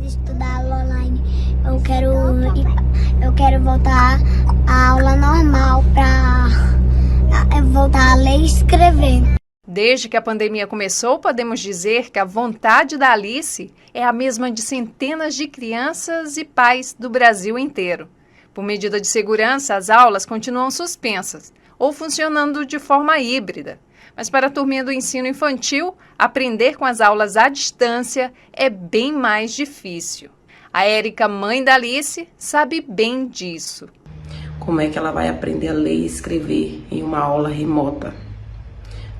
estudar aula online. Eu quero voltar à aula normal para voltar a ler e escrever. Desde que a pandemia começou, podemos dizer que a vontade da Alice é a mesma de centenas de crianças e pais do Brasil inteiro. Por medida de segurança, as aulas continuam suspensas ou funcionando de forma híbrida. Mas para a turminha do ensino infantil, aprender com as aulas à distância é bem mais difícil. A Érica, mãe da Alice, sabe bem disso. Como é que ela vai aprender a ler e escrever em uma aula remota?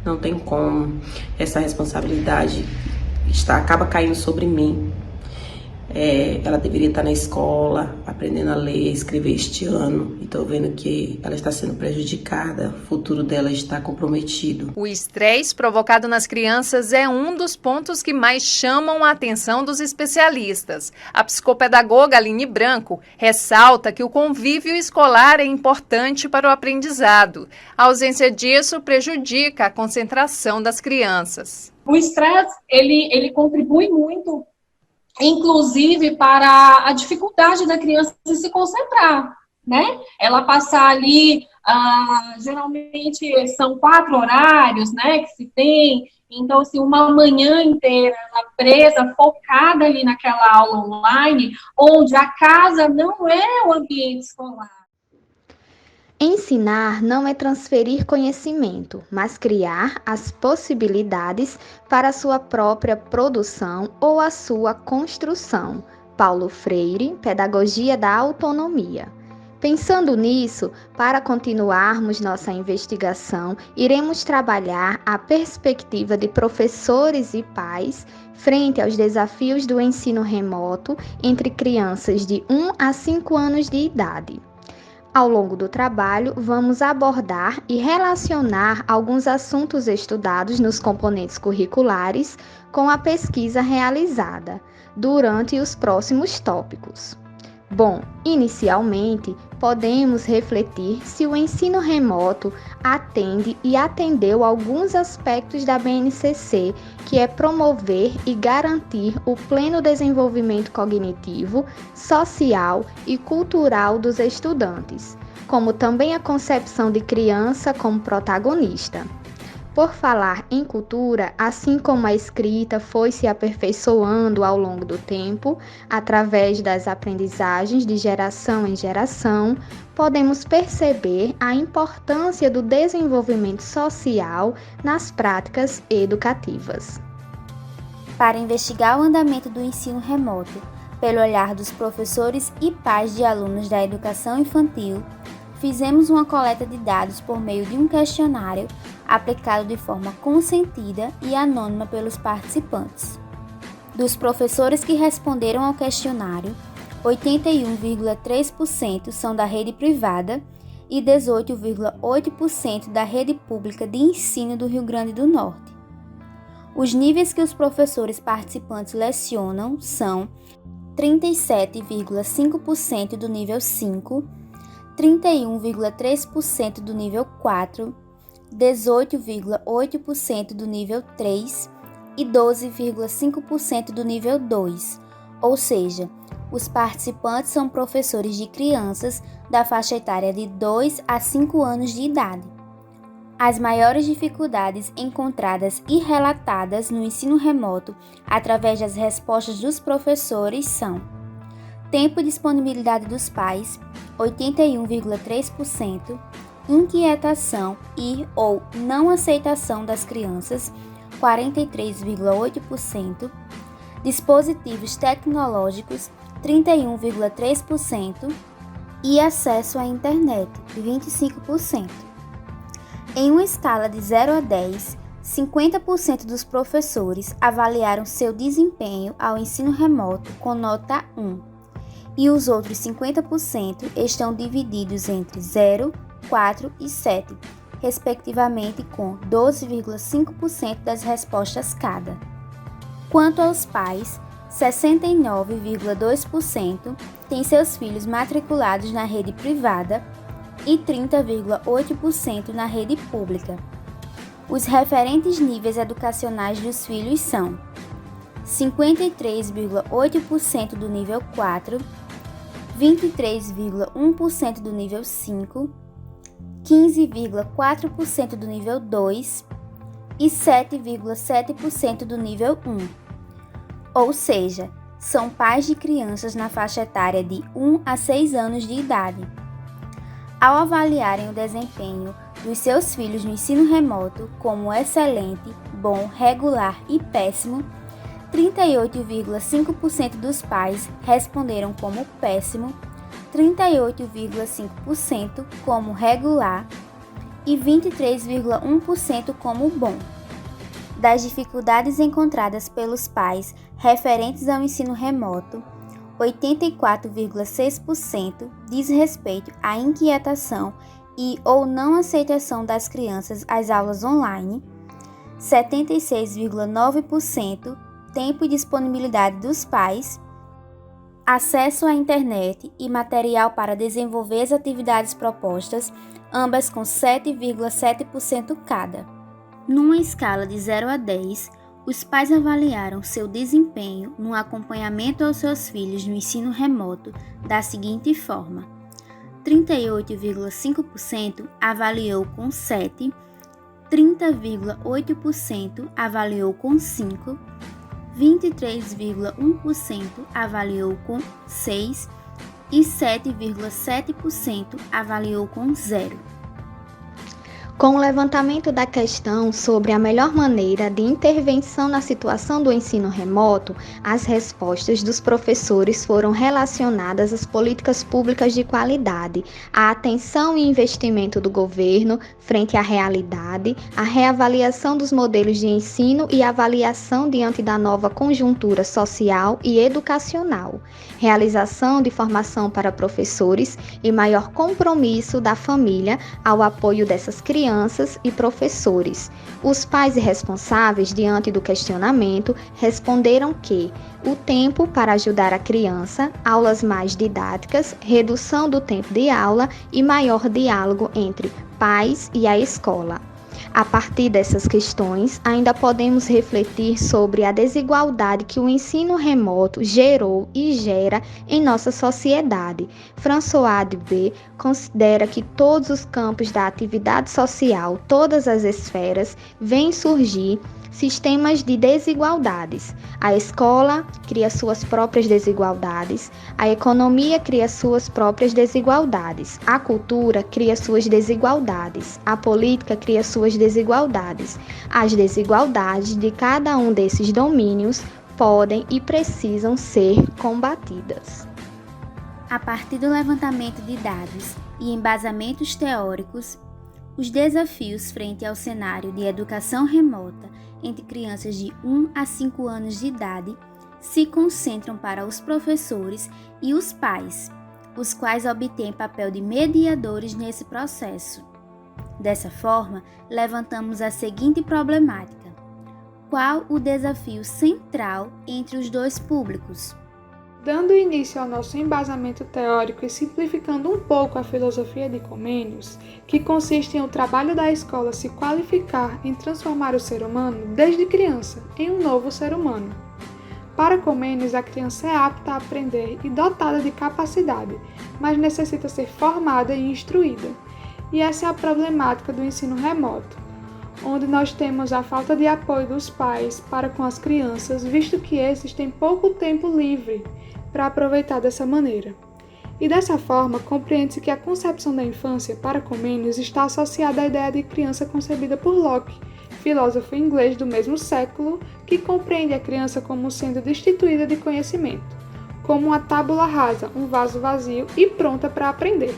Não tem como. Essa responsabilidade acaba caindo sobre mim. Ela deveria estar na escola, aprendendo a ler e escrever este ano. E estou vendo que ela está sendo prejudicada, o futuro dela está comprometido. O estresse provocado nas crianças é um dos pontos que mais chamam a atenção dos especialistas. A psicopedagoga Aline Branco ressalta que o convívio escolar é importante para o aprendizado. A ausência disso prejudica a concentração das crianças. O estresse, ele contribui muito, inclusive para a dificuldade da criança de se concentrar, né? Ela passar ali, geralmente são 4 horários, né, que se tem, então, assim, uma manhã inteira ela presa, focada ali naquela aula online, onde a casa não é o ambiente escolar. Ensinar não é transferir conhecimento, mas criar as possibilidades para a sua própria produção ou a sua construção. Paulo Freire, Pedagogia da Autonomia. Pensando nisso, para continuarmos nossa investigação, iremos trabalhar a perspectiva de professores e pais frente aos desafios do ensino remoto entre crianças de 1 a 5 anos de idade. Ao longo do trabalho, vamos abordar e relacionar alguns assuntos estudados nos componentes curriculares com a pesquisa realizada durante os próximos tópicos. Bom, inicialmente, podemos refletir se o ensino remoto atende e atendeu alguns aspectos da BNCC, que é promover e garantir o pleno desenvolvimento cognitivo, social e cultural dos estudantes, como também a concepção de criança como protagonista. Por falar em cultura, assim como a escrita foi se aperfeiçoando ao longo do tempo, através das aprendizagens de geração em geração, podemos perceber a importância do desenvolvimento social nas práticas educativas. Para investigar o andamento do ensino remoto, pelo olhar dos professores e pais de alunos da educação infantil, fizemos uma coleta de dados por meio de um questionário aplicado de forma consentida e anônima pelos participantes. Dos professores que responderam ao questionário, 81,3% são da rede privada e 18,8% da rede pública de ensino do Rio Grande do Norte. Os níveis que os professores participantes lecionam são 37,5% do nível 5, 31,3% do nível 4, 18,8% do nível 3 e 12,5% do nível 2, ou seja, os participantes são professores de crianças da faixa etária de 2 a 5 anos de idade. As maiores dificuldades encontradas e relatadas no ensino remoto através das respostas dos professores são: tempo e disponibilidade dos pais, 81,3%, inquietação e ou não aceitação das crianças, 43,8%, dispositivos tecnológicos, 31,3% e acesso à internet, 25%. Em uma escala de 0 a 10, 50% dos professores avaliaram seu desempenho ao ensino remoto com nota 1. E os outros 50% estão divididos entre 0, 4 e 7, respectivamente, com 12,5% das respostas cada. Quanto aos pais, 69,2% têm seus filhos matriculados na rede privada e 30,8% na rede pública. Os referentes níveis educacionais dos filhos são 53,8% do nível 4, 23,1% do nível 5, 15,4% do nível 2 e 7,7% do nível 1. Ou seja, são pais de crianças na faixa etária de 1 a 6 anos de idade. Ao avaliarem o desempenho dos seus filhos no ensino remoto como excelente, bom, regular e péssimo, 38,5% dos pais responderam como péssimo, 38,5% como regular e 23,1% como bom. Das dificuldades encontradas pelos pais referentes ao ensino remoto, 84,6% diz respeito à inquietação e ou não aceitação das crianças às aulas online, 76,9% tempo e disponibilidade dos pais, acesso à internet e material para desenvolver as atividades propostas, ambas com 7,7% cada. Numa escala de 0 a 10, os pais avaliaram seu desempenho no acompanhamento aos seus filhos no ensino remoto da seguinte forma: 38,5% avaliou com 7, 30,8% avaliou com 5, 23,1% avaliou com 6 e 7,7% avaliou com 0. Com o levantamento da questão sobre a melhor maneira de intervenção na situação do ensino remoto, as respostas dos professores foram relacionadas às políticas públicas de qualidade, à atenção e investimento do governo frente à realidade, à reavaliação dos modelos de ensino e avaliação diante da nova conjuntura social e educacional, realização de formação para professores e maior compromisso da família ao apoio dessas crianças e professores. Os pais responsáveis, diante do questionamento, responderam que o tempo para ajudar a criança, aulas mais didáticas, redução do tempo de aula e maior diálogo entre pais e a escola. A partir dessas questões, ainda podemos refletir sobre a desigualdade que o ensino remoto gerou e gera em nossa sociedade. François Adbé considera que todos os campos da atividade social, todas as esferas, vêm surgir sistemas de desigualdades. A escola cria suas próprias desigualdades, a economia cria suas próprias desigualdades, a cultura cria suas desigualdades, a política cria suas desigualdades. As desigualdades de cada um desses domínios podem e precisam ser combatidas. A partir do levantamento de dados e embasamentos teóricos, os desafios frente ao cenário de educação remota entre crianças de 1 a 5 anos de idade se concentram para os professores e os pais, os quais obtêm papel de mediadores nesse processo. Dessa forma, levantamos a seguinte problemática: qual o desafio central entre os dois públicos? Dando início ao nosso embasamento teórico e simplificando um pouco a filosofia de Comênios, que consiste em o trabalho da escola se qualificar em transformar o ser humano desde criança em um novo ser humano. Para Comênios, a criança é apta a aprender e dotada de capacidade, mas necessita ser formada e instruída. E essa é a problemática do ensino remoto, onde nós temos a falta de apoio dos pais para com as crianças, visto que esses têm pouco tempo livre para aproveitar dessa maneira. E dessa forma, compreende-se que a concepção da infância para Comênios está associada à ideia de criança concebida por Locke, filósofo inglês do mesmo século, que compreende a criança como sendo destituída de conhecimento, como uma tábula rasa, um vaso vazio e pronta para aprender.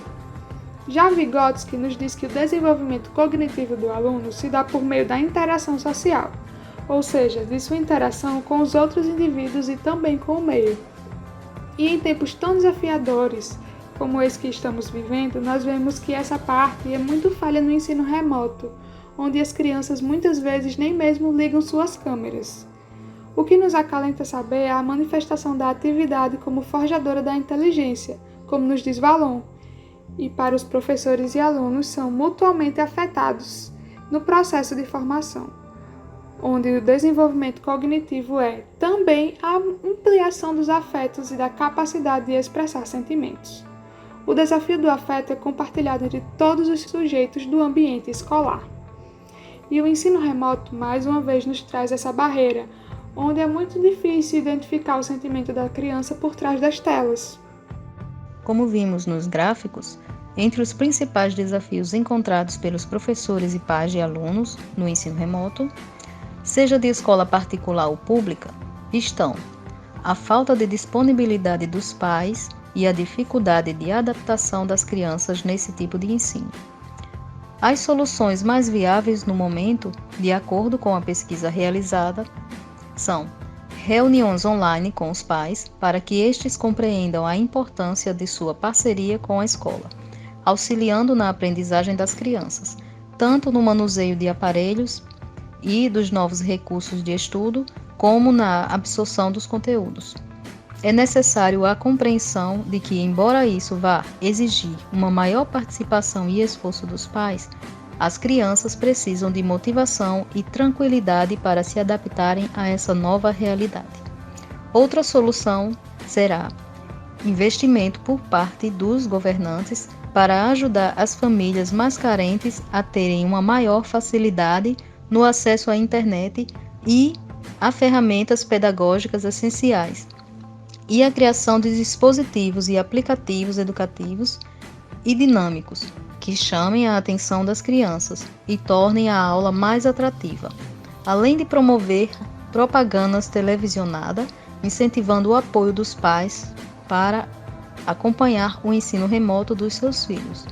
Já Vygotsky nos diz que o desenvolvimento cognitivo do aluno se dá por meio da interação social, ou seja, de sua interação com os outros indivíduos e também com o meio. E em tempos tão desafiadores como esse que estamos vivendo, nós vemos que essa parte é muito falha no ensino remoto, onde as crianças muitas vezes nem mesmo ligam suas câmeras. O que nos acalenta saber é a manifestação da atividade como forjadora da inteligência, como nos diz Vallon, e para os professores e alunos são mutuamente afetados no processo de formação. onde o desenvolvimento cognitivo é também a ampliação dos afetos e da capacidade de expressar sentimentos. O desafio do afeto é compartilhado entre todos os sujeitos do ambiente escolar. E o ensino remoto, mais uma vez, nos traz essa barreira, onde é muito difícil identificar o sentimento da criança por trás das telas. Como vimos nos gráficos, entre os principais desafios encontrados pelos professores e pais de alunos no ensino remoto, seja de escola particular ou pública, estão a falta de disponibilidade dos pais e a dificuldade de adaptação das crianças nesse tipo de ensino. As soluções mais viáveis no momento, de acordo com a pesquisa realizada, são reuniões online com os pais para que estes compreendam a importância de sua parceria com a escola, auxiliando na aprendizagem das crianças, tanto no manuseio de aparelhos e dos novos recursos de estudo, como na absorção dos conteúdos. É necessário a compreensão de que, embora isso vá exigir uma maior participação e esforço dos pais, as crianças precisam de motivação e tranquilidade para se adaptarem a essa nova realidade. Outra solução será investimento por parte dos governantes para ajudar as famílias mais carentes a terem uma maior facilidade no acesso à internet e a ferramentas pedagógicas essenciais, e a criação de dispositivos e aplicativos educativos e dinâmicos que chamem a atenção das crianças e tornem a aula mais atrativa, além de promover propagandas televisionadas, incentivando o apoio dos pais para acompanhar o ensino remoto dos seus filhos.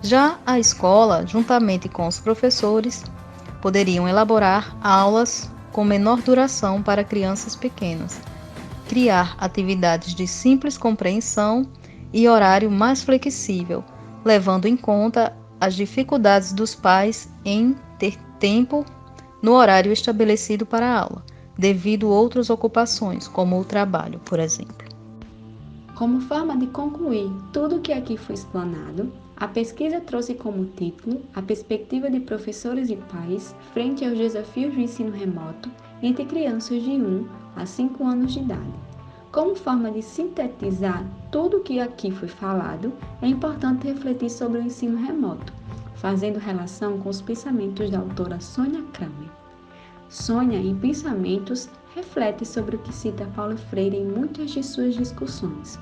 Já a escola, juntamente com os professores, poderiam elaborar aulas com menor duração para crianças pequenas, criar atividades de simples compreensão e horário mais flexível, levando em conta as dificuldades dos pais em ter tempo no horário estabelecido para a aula, devido a outras ocupações, como o trabalho, por exemplo. Como forma de concluir tudo o que aqui foi explanado, a pesquisa trouxe como título a perspectiva de professores e pais frente aos desafios do ensino remoto entre crianças de 1 a 5 anos de idade. Como forma de sintetizar tudo o que aqui foi falado, é importante refletir sobre o ensino remoto, fazendo relação com os pensamentos da autora Sônia Kramer. Sônia, em Pensamentos, reflete sobre o que cita Paulo Freire em muitas de suas discussões.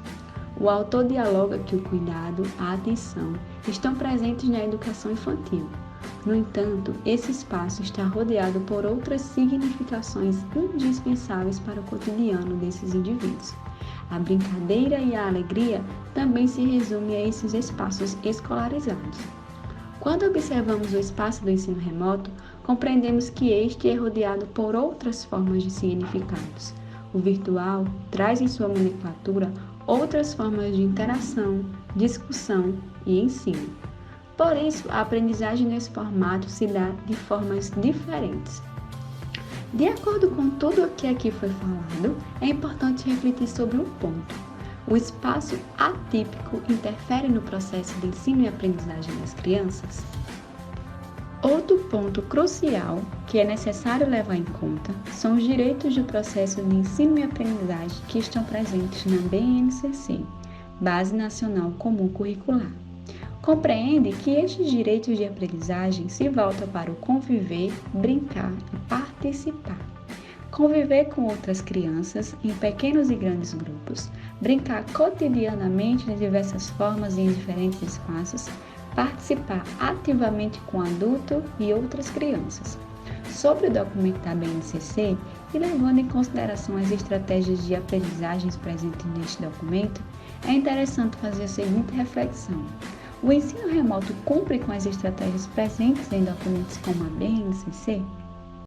O autor dialoga que o cuidado, a atenção, estão presentes na educação infantil. No entanto, esse espaço está rodeado por outras significações indispensáveis para o cotidiano desses indivíduos. A brincadeira e a alegria também se resumem a esses espaços escolarizados. Quando observamos o espaço do ensino remoto, compreendemos que este é rodeado por outras formas de significados. O virtual traz em sua nomenclatura outras formas de interação, discussão e ensino. Por isso, a aprendizagem nesse formato se dá de formas diferentes. De acordo com tudo o que aqui foi falado, é importante refletir sobre um ponto. O espaço atípico interfere no processo de ensino e aprendizagem das crianças? Outro ponto crucial que é necessário levar em conta são os direitos do processo de ensino e aprendizagem que estão presentes na BNCC, Base Nacional Comum Curricular. Compreende que estes direitos de aprendizagem se voltam para o conviver, brincar e participar. Conviver com outras crianças em pequenos e grandes grupos, brincar cotidianamente de diversas formas e em diferentes espaços, participar ativamente com adulto e outras crianças. Sobre o documento da BNCC e levando em consideração as estratégias de aprendizagens presentes neste documento, é interessante fazer a seguinte reflexão. O ensino remoto cumpre com as estratégias presentes em documentos como a BNCC?